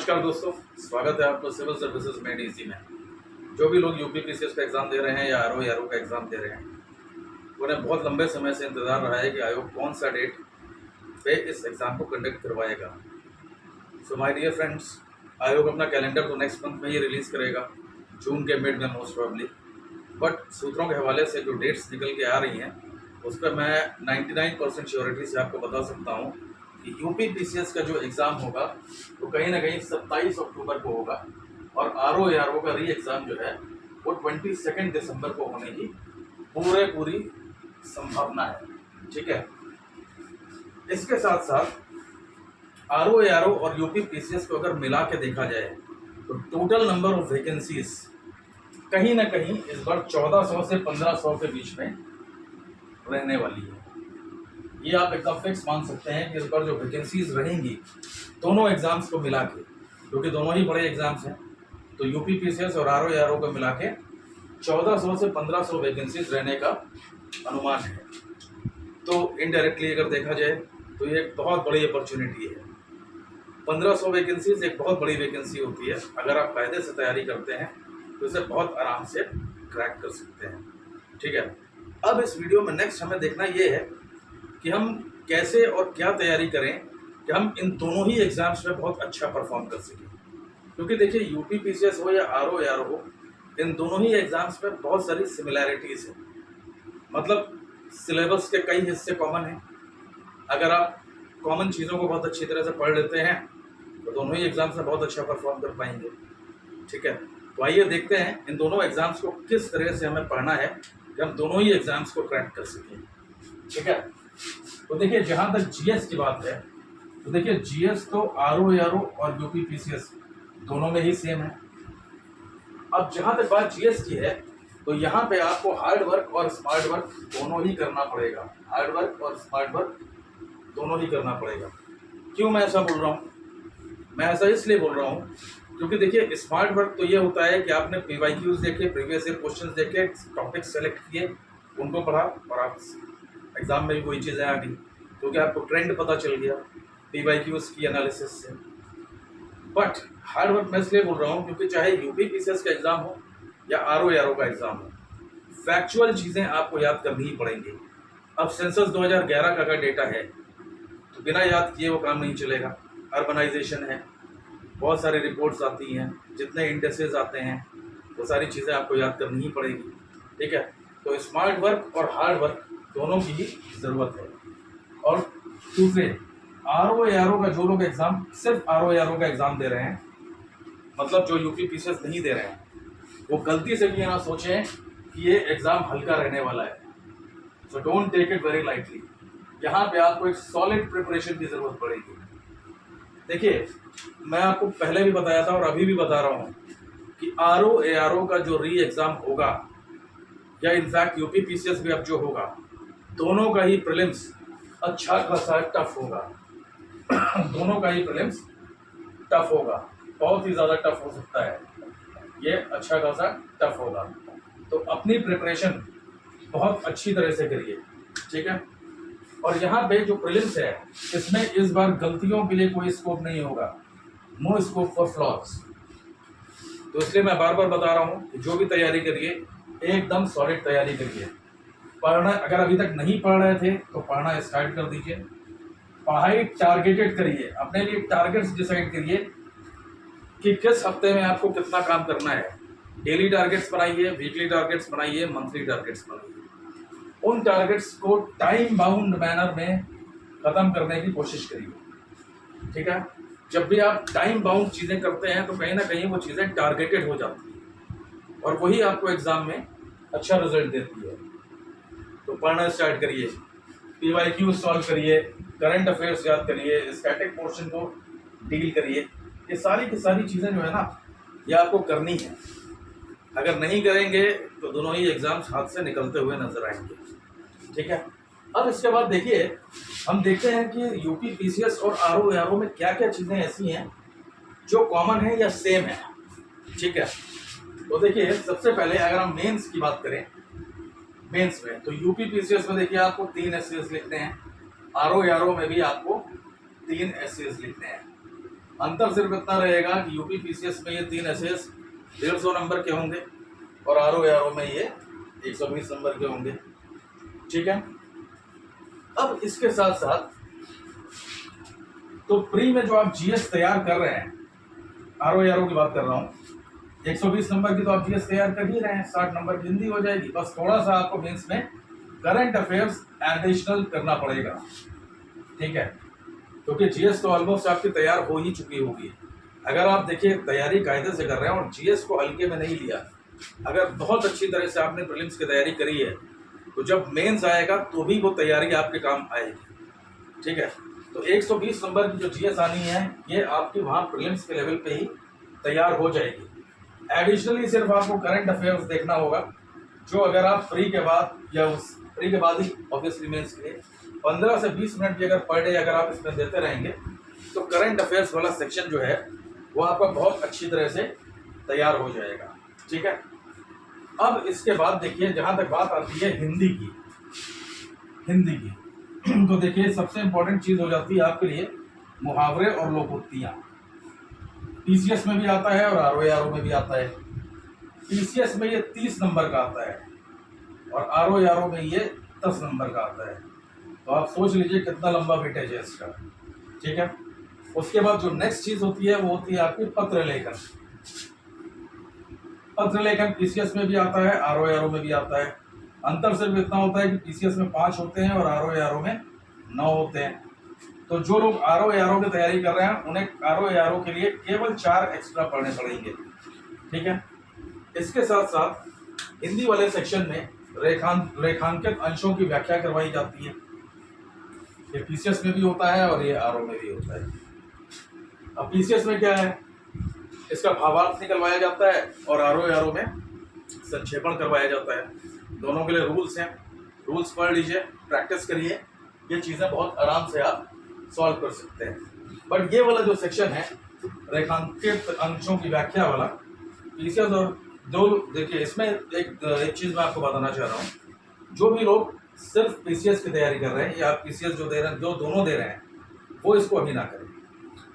नमस्कार दोस्तों, स्वागत है आपका सिविल सर्विसेज मेड इजी में। जो भी लोग यूपीपीसीएस का एग्ज़ाम दे रहे हैं या आरओ का एग्ज़ाम दे रहे हैं, उन्हें बहुत लंबे समय से इंतज़ार रहा है कि आयोग कौन सा डेट पे इस एग्ज़ाम को कंडक्ट करवाएगा। सो माय डियर फ्रेंड्स, आयोग अपना कैलेंडर तो नेक्स्ट मंथ में ही रिलीज़ करेगा, जून के मिड में मोस्ट प्रॉब्ली। बट सूत्रों के हवाले से जो डेट्स निकल के आ रही हैं, उस पर मैं 99% श्योरिटी से आपको बता सकता हूँ कि यूपीपीसीएस का जो एग्ज़ाम होगा वो कहीं ना कहीं 27 अक्टूबर को होगा और आरओ का री एग्ज़ाम जो है वो 22 दिसंबर को होने की पूरी संभावना है। ठीक है, इसके साथ साथ आरओ और यूपीपीसीएस को अगर मिला के देखा जाए तो टोटल नंबर ऑफ वैकेंसीज कहीं ना कहीं इस बार 1400 से 1500 के बीच में रहने वाली है। ये आप एकदम फिक्स मान सकते हैं कि इस बार जो वैकेंसीज रहेंगी दोनों एग्जाम्स को मिला के, क्योंकि दोनों ही बड़े एग्जाम्स हैं, तो यूपीपीसीएस और आरओ को मिला के 1400 से 1500 वैकेंसीज रहने का अनुमान है। तो इनडायरेक्टली अगर देखा जाए तो ये एक बहुत बड़ी अपॉर्चुनिटी है। 1500 वैकेंसीज एक बहुत बड़ी वैकेंसी होती है। अगर आप कायदे से तैयारी करते हैं तो इसे बहुत आराम से क्रैक कर सकते हैं। ठीक है, अब इस वीडियो में नेक्स्ट हमें देखना ये है कि हम कैसे और क्या तैयारी करें कि हम इन दोनों ही एग्जाम्स में बहुत अच्छा परफॉर्म कर सकें। क्योंकि देखिए, यूपीपीसीएस हो या आरओ हो, इन दोनों ही एग्जाम्स में बहुत सारी सिमिलैरिटीज़ हैं। मतलब सिलेबस के कई हिस्से कॉमन हैं। अगर आप कॉमन चीज़ों को बहुत अच्छी तरह से पढ़ लेते हैं तो दोनों ही एग्जाम्स में बहुत अच्छा परफॉर्म कर पाएंगे। ठीक है, तो आइए देखते हैं इन दोनों एग्जाम्स को किस तरह से हमें पढ़ना है कि हम दोनों ही एग्जाम्स को क्रैक कर सकें। ठीक है, तो देखिए, जहाँ तक जीएस की बात है तो देखिए, जीएस तो आरओ और यूपीपीसीएस दोनों में ही सेम है। अब जहाँ तक बात जीएस की है तो यहाँ पे आपको हार्ड वर्क और स्मार्ट वर्क दोनों ही करना पड़ेगा। हार्ड वर्क और स्मार्ट वर्क दोनों ही करना पड़ेगा। क्यों मैं ऐसा बोल रहा हूँ? मैं ऐसा इसलिए बोल रहा हूँ क्योंकि देखिए, स्मार्ट वर्क तो ये होता है कि आपने पीवाईक्यूज देखे, प्रीवियस ईयर क्वेश्चंस देखे, टॉपिक सेलेक्ट किए, उनको पढ़ा और आप एग्जाम में भी कोई चीज़ें आ गई क्योंकि आपको ट्रेंड पता चल गया पीवाईक्यूज की एनालिसिस से। बट हार्ड वर्क मैं इसलिए बोल रहा हूँ क्योंकि चाहे यूपीपीसीएस का एग्जाम हो या आरओ का एग्जाम हो, फैक्चुअल चीज़ें आपको याद करनी ही पड़ेंगी। अब सेंसस 2011 का अगर डेटा है तो बिना याद किए वो काम नहीं चलेगा। अर्बनाइजेशन है, बहुत सारी रिपोर्ट्स आती हैं, जितने इंडेक्सेस आते हैं वो सारी चीज़ें आपको याद करनी ही पड़ेगी। ठीक है, तो स्मार्ट वर्क और हार्ड वर्क दोनों की ही ज़रूरत है। और दूसरे आरओ का जो लोग एग्ज़ाम सिर्फ आरओ का एग्ज़ाम दे रहे हैं, मतलब जो यूपीपीसीएस नहीं दे रहे हैं, वो गलती से भी ना सोचें कि ये एग्ज़ाम हल्का रहने वाला है। So don't take it very lightly. यहाँ पे आपको एक सॉलिड प्रिपरेशन की ज़रूरत पड़ेगी। देखिए, मैं आपको पहले भी बताया था और अभी भी बता रहा हूँ कि आरओ का जो री एग्ज़ाम होगा या इनफैक्ट यूपीपीसीएस भी अब जो होगा, दोनों का ही प्रीलिम्स अच्छा खासा टफ होगा। दोनों का ही प्रीलिम्स टफ होगा, बहुत ही ज़्यादा टफ हो सकता है। ये अच्छा खासा टफ होगा, तो अपनी प्रिपरेशन बहुत अच्छी तरह से करिए। ठीक है, और यहाँ पे जो प्रीलिम्स है इसमें इस बार गलतियों के लिए कोई स्कोप नहीं होगा, नो स्कोप फॉर फ्लॉज। तो इसलिए मैं बार बार बता रहा हूँ कि जो भी तैयारी करिए एकदम सॉलिड तैयारी करिए। पढ़ना, अगर अभी तक नहीं पढ़ रहे थे तो पढ़ना स्टार्ट कर दीजिए। पढ़ाई टारगेटेड करिए, अपने लिए टारगेट्स डिसाइड करिए कि किस हफ्ते में आपको कितना काम करना है। डेली टारगेट्स बनाइए, वीकली टारगेट्स बनाइए, मंथली टारगेट्स बनाइए। उन टारगेट्स को टाइम बाउंड मैनर में ख़त्म करने की कोशिश करिए। ठीक है, जब भी आप टाइम बाउंड चीज़ें करते हैं तो कहीं ना कहीं वो चीज़ें टारगेटेड हो जाती हैं और वही आपको एग्ज़ाम में अच्छा रिजल्ट देती है। तो पढ़ना स्टार्ट करिए, पीवाईक्यू सॉल्व करिए, करंट अफेयर्स याद करिए, स्टैटिक पोर्शन को डील करिए। ये सारी की सारी चीज़ें जो है ना, ये आपको करनी है। अगर नहीं करेंगे तो दोनों ही एग्जाम्स हाथ से निकलते हुए नजर आएंगे। ठीक है, अब इसके बाद देखिए, हम देखते हैं कि यूपीपीसीएस और आरओ में क्या क्या चीज़ें ऐसी हैं जो कॉमन है या सेम है। ठीक है, तो देखिए, सबसे पहले अगर हम मेंस की बात करें, मेंस में तो यूपीपीसीएस में देखिए आपको 3 एसेज लिखने हैं, आरओ में भी आपको 3 एसेज लिखने हैं। अंतर सिर्फ इतना रहेगा कि यूपी पीसीएस में ये 3 एसएस 150 नंबर के होंगे और आरओ में ये 120 नंबर के होंगे। ठीक है। अब इसके साथ साथ तो प्री में जो आप जीएस तैयार कर रहे हैं, आरओ की बात कर रहा हूँ, 120 नंबर की तो आप जीएस तैयार कर ही रहे हैं, 60 नंबर की हिंदी हो जाएगी। बस थोड़ा सा आपको मेंस में करंट अफेयर्स एडिशनल करना पड़ेगा। ठीक है, क्योंकि जीएस तो ऑलमोस्ट आपकी तैयार हो ही चुकी होगी। अगर आप देखिए तैयारी कायदे से कर रहे हैं और जीएस को हल्के में नहीं लिया, अगर बहुत अच्छी तरह से आपने प्रीलिम्स की तैयारी करी है, तो जब मेंस आएगा तो भी वो तैयारी आपके काम आएगी। ठीक है, तो 120 नंबर की जो जीएस आनी है ये आपकी वहाँ प्रीलिम्स के लेवल पे ही तैयार हो जाएगी। एडिशनली सिर्फ आपको करंट अफेयर्स देखना होगा, जो अगर आप फ्री के बाद या उस फ्री के बाद ही ऑब्वियसली मेंस के लिए 15 से 20 मिनट भी अगर पर डे अगर आप इसमें देते रहेंगे, तो करंट अफेयर्स वाला सेक्शन जो है वो आपका बहुत अच्छी तरह से तैयार हो जाएगा। ठीक है, अब इसके बाद देखिए जहाँ तक बात आती है हिंदी की तो देखिए सबसे इम्पोर्टेंट चीज़ हो जाती है आपके लिए मुहावरे और लोकोक्तियाँ। पीसीएस में भी आता है और आरओ में भी आता है। पीसीएस में ये 30 नंबर का आता है और आरओ में ये 10 नंबर का आता है। तो आप सोच लीजिए कितना लंबा वेटेज है इसका। ठीक है, उसके बाद जो नेक्स्ट चीज़ होती है वो होती है आपकी पत्र लेखन। पत्र लेखन पीसीएस में भी आता है, आरओ में भी आता है। अंतर सिर्फ इतना होता है कि पीसीएस में 5 होते हैं और आरओ में 9 होते हैं। तो जो लोग आरओ की तैयारी कर रहे हैं उन्हें आरओ के लिए केवल 4 एक्स्ट्रा पढ़ने पड़ेंगे। ठीक है, इसके साथ साथ हिंदी वाले सेक्शन में रेखांकित अंशों की व्याख्या करवाई जाती है। ये पीसीएस में भी होता है और ये आरओ में भी होता है। अब पीसीएस में क्या है, इसका भावार्थ निकलवाया जाता है और आरओ में संक्षेपण करवाया जाता है। दोनों के लिए रूल्स हैं, रूल्स पढ़ लीजिए, प्रैक्टिस करिए, ये चीज़ें बहुत आराम से आप सॉल्व कर सकते हैं। बट ये वाला जो सेक्शन है रेखांकित अंशों की व्याख्या वाला, पीसीएस और जो देखिए इसमें एक चीज़ मैं आपको बताना चाह रहा हूँ, जो भी लोग सिर्फ पीसीएस की तैयारी कर रहे हैं या पीसीएस जो दे रहे हैं, जो दोनों दे रहे हैं, वो इसको अभी ना करें।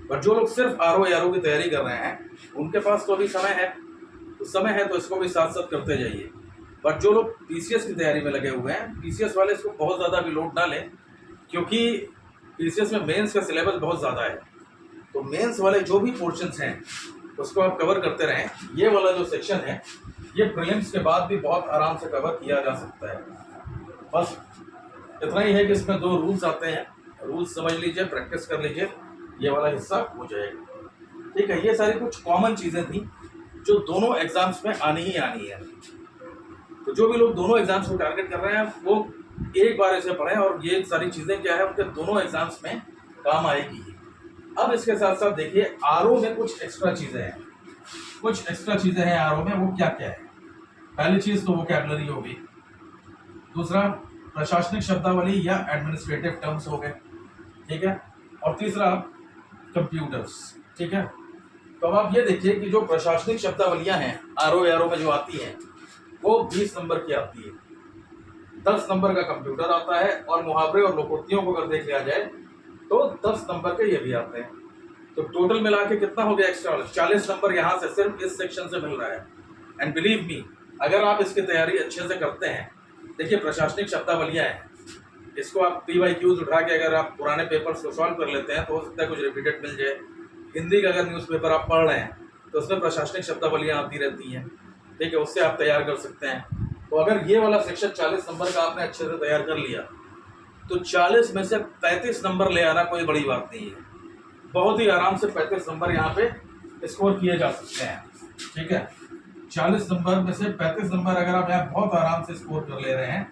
बट जो लोग सिर्फ आरओ की तैयारी कर रहे हैं उनके पास तो अभी समय है, तो इसको भी साथ साथ करते जाइए। बट जो लोग पीसीएस की तैयारी में लगे हुए हैं, पीसीएस वाले इसको बहुत ज़्यादा भी लोड ना लें, क्योंकि पीसीएस में मेंस का सिलेबस बहुत ज़्यादा है। तो मेंस वाले जो भी पोर्शंस हैं उसको आप कवर करते रहें। ये वाला जो सेक्शन है ये प्रीलिम्स के बाद भी बहुत आराम से कवर किया जा सकता है। बस इतना ही है कि इसमें 2 रूल्स आते हैं, रूल्स समझ लीजिए, प्रैक्टिस कर लीजिए, ये वाला हिस्सा हो जाएगा। ठीक है, ये सारी कुछ कॉमन चीज़ें थी जो दोनों एग्जाम्स में आनी ही आनी है। तो जो भी लोग दोनों एग्जाम्स को टारगेट कर रहे हैं वो एक बार इसे पढ़ें, और ये सारी चीज़ें क्या है उनके दोनों एग्जाम्स में काम आएगी। अब इसके साथ साथ देखिए आरओ में कुछ एक्स्ट्रा चीज़ें हैं। आरओ में वो क्या क्या है। पहली चीज़ तो वोकैबुलरी होगी, दूसरा प्रशासनिक शब्दावली या एडमिनिस्ट्रेटिव टर्म्स हो गए। ठीक है, और तीसरा कंप्यूटर्स। ठीक है, तो अब आप ये देखिए कि जो प्रशासनिक शब्दावलियां हैं आरओ में जो आती हैं वो 20 नंबर की आती है, 10 नंबर का कंप्यूटर आता है, और मुहावरे और लोकोक्तियों को अगर देख लिया जाए तो 10 नंबर के ये भी आते हैं। तो टोटल मिला के कितना हो गया एक्स्ट्रा, 40 नंबर यहाँ से सिर्फ इस सेक्शन से मिल रहा है। एंड बिलीव मी, अगर आप इसकी तैयारी अच्छे से करते हैं, देखिए प्रशासनिक शब्दावलियाँ हैं, इसको आप PYQs उठा के अगर आप पुराने पेपर्स को सॉल्व कर लेते हैं तो हो सकता है कुछ रिपीटेड मिल जाए। हिंदी का अगर न्यूज़पेपर आप पढ़ रहे हैं तो उसमें प्रशासनिक शब्दावलियाँ आती रहती हैं। ठीक है, उससे आप तैयार कर सकते हैं। तो अगर ये वाला सेक्शन 40 नंबर का आपने अच्छे से तैयार कर लिया तो 40 में से 35 नंबर ले आना कोई बड़ी बात नहीं है। बहुत ही आराम से 35 नंबर यहाँ पे स्कोर किए जा सकते हैं। ठीक है, 40 नंबर में से 35 नंबर अगर आप यहाँ बहुत आराम से स्कोर कर ले रहे हैं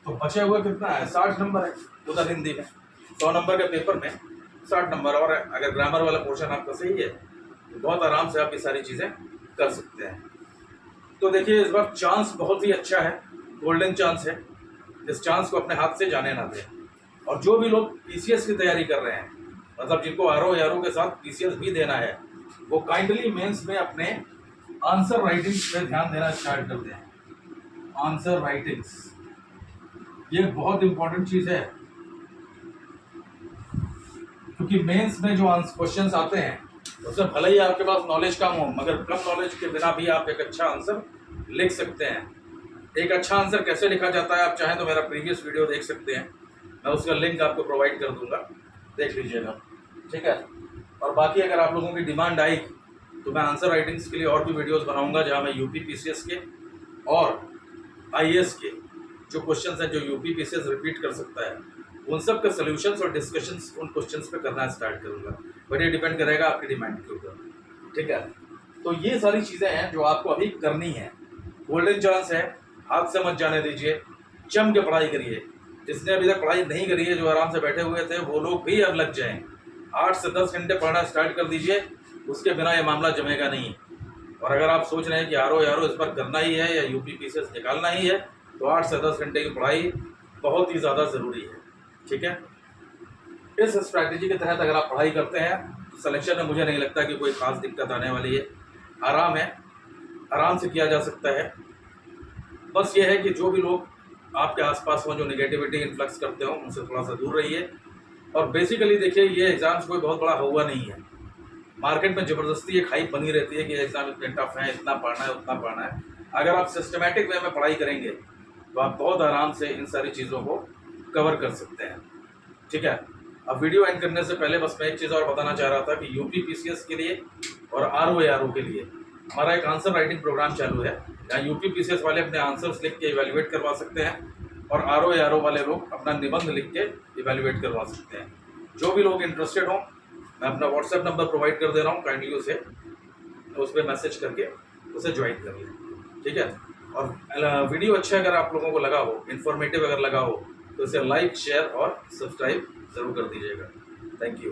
तो बचे हुए कितना है, 60 नंबर है उधर हिंदी में। 100 नंबर के पेपर में 60 नंबर, और अगर ग्रामर वाला पोर्शन आपका सही है तो बहुत आराम से आप ये सारी चीज़ें कर सकते हैं। तो देखिए इस बार चांस बहुत ही अच्छा है, गोल्डन चांस है, इस चांस को अपने हाथ से जाने ना दें। और जो भी लोग पीसीएस की तैयारी कर रहे हैं, मतलब जिनको आरओ के साथ पीसीएस भी देना है, वो काइंडली मेंस में अपने आंसर राइटिंग्स पे ध्यान देना स्टार्ट कर दें। आंसर राइटिंग्स ये बहुत इंपॉर्टेंट चीज़ है, क्योंकि मेंस में जो क्वेश्चंस आते हैं उसमें भले ही आपके पास नॉलेज कम हो, मगर कम नॉलेज के बिना भी आप एक अच्छा आंसर लिख सकते हैं। एक अच्छा आंसर कैसे लिखा जाता है, आप चाहें तो मेरा प्रीवियस वीडियो देख सकते हैं, मैं उसका लिंक आपको प्रोवाइड कर दूंगा, देख लीजिएगा, ठीक है। और बाकी अगर आप लोगों की डिमांड आई तो मैं आंसर राइटिंग्स के लिए और भी वीडियोस बनाऊंगा, जहां मैं यूपी पीसीएस के और आईएएस के जो क्वेश्चंस हैं जो यूपी पीसीएस रिपीट कर सकता है, उन सब के सॉल्यूशंस और डिस्कशंस उन क्वेश्चंस पे करना स्टार्ट करूंगा। बट ये डिपेंड करेगा आपकी डिमांड के ऊपर, ठीक है। तो ये सारी चीज़ें हैं जो आपको अभी करनी है। गोल्डन चांस है, हाथ से मत जाने दीजिए, जम के पढ़ाई करिए। जिसने अभी तक पढ़ाई नहीं करी है, जो आराम से बैठे हुए थे, वो लोग भी अब लग जाएं। 8 से 10 घंटे पढ़ना स्टार्ट कर दीजिए, उसके बिना ये मामला जमेगा नहीं। और अगर आप सोच रहे हैं कि यारो इस बार करना ही है या यूपी पीसीएस निकालना ही है, तो 8 से 10 घंटे की पढ़ाई बहुत ही ज़्यादा ज़रूरी है, ठीक है। इस स्ट्रैटेजी के तहत अगर आप पढ़ाई करते हैं तो सिलेक्शन में मुझे नहीं लगता कि कोई ख़ास दिक्कत आने वाली है। आराम है, आराम से किया जा सकता है। बस ये है कि जो भी लोग आपके आसपास हों, जो नेगेटिविटी इन्फ्लक्स करते हों, उनसे थोड़ा सा दूर रहिए। और बेसिकली देखिए, ये एग्ज़ाम्स कोई बहुत बड़ा हुआ नहीं है। मार्केट में ज़बरदस्ती एक हाइप बनी रहती है कि एग्ज़ाम इतने टफ हैं, इतना पढ़ना है, उतना पढ़ना है। अगर आप सिस्टमेटिक वे में पढ़ाई करेंगे तो आप बहुत आराम से इन सारी चीज़ों को कवर कर सकते हैं, ठीक है। अब वीडियो एंड करने से पहले बस मैं एक चीज़ और बताना चाह रहा था कि यूपी पीसीएस के लिए और आरओ के लिए हमारा एक आंसर राइटिंग प्रोग्राम चालू है। यहाँ यूपी पीसीएस वाले अपने आंसर्स लिख के इवेल्युएट करवा सकते हैं और आरओ वाले लोग अपना निबंध लिख के इवेल्युएट करवा सकते हैं। जो भी लोग इंटरेस्टेड हों, मैं अपना व्हाट्सएप नंबर प्रोवाइड कर दे रहा हूँ, काइंडली उस पर मैसेज करके उसे ज्वाइन कर लें, ठीक है। और वीडियो अच्छा अगर आप लोगों को लगा हो, इन्फॉर्मेटिव अगर लगा हो, तो इसे लाइक, शेयर और सब्सक्राइब ज़रूर कर दीजिएगा। Thank you.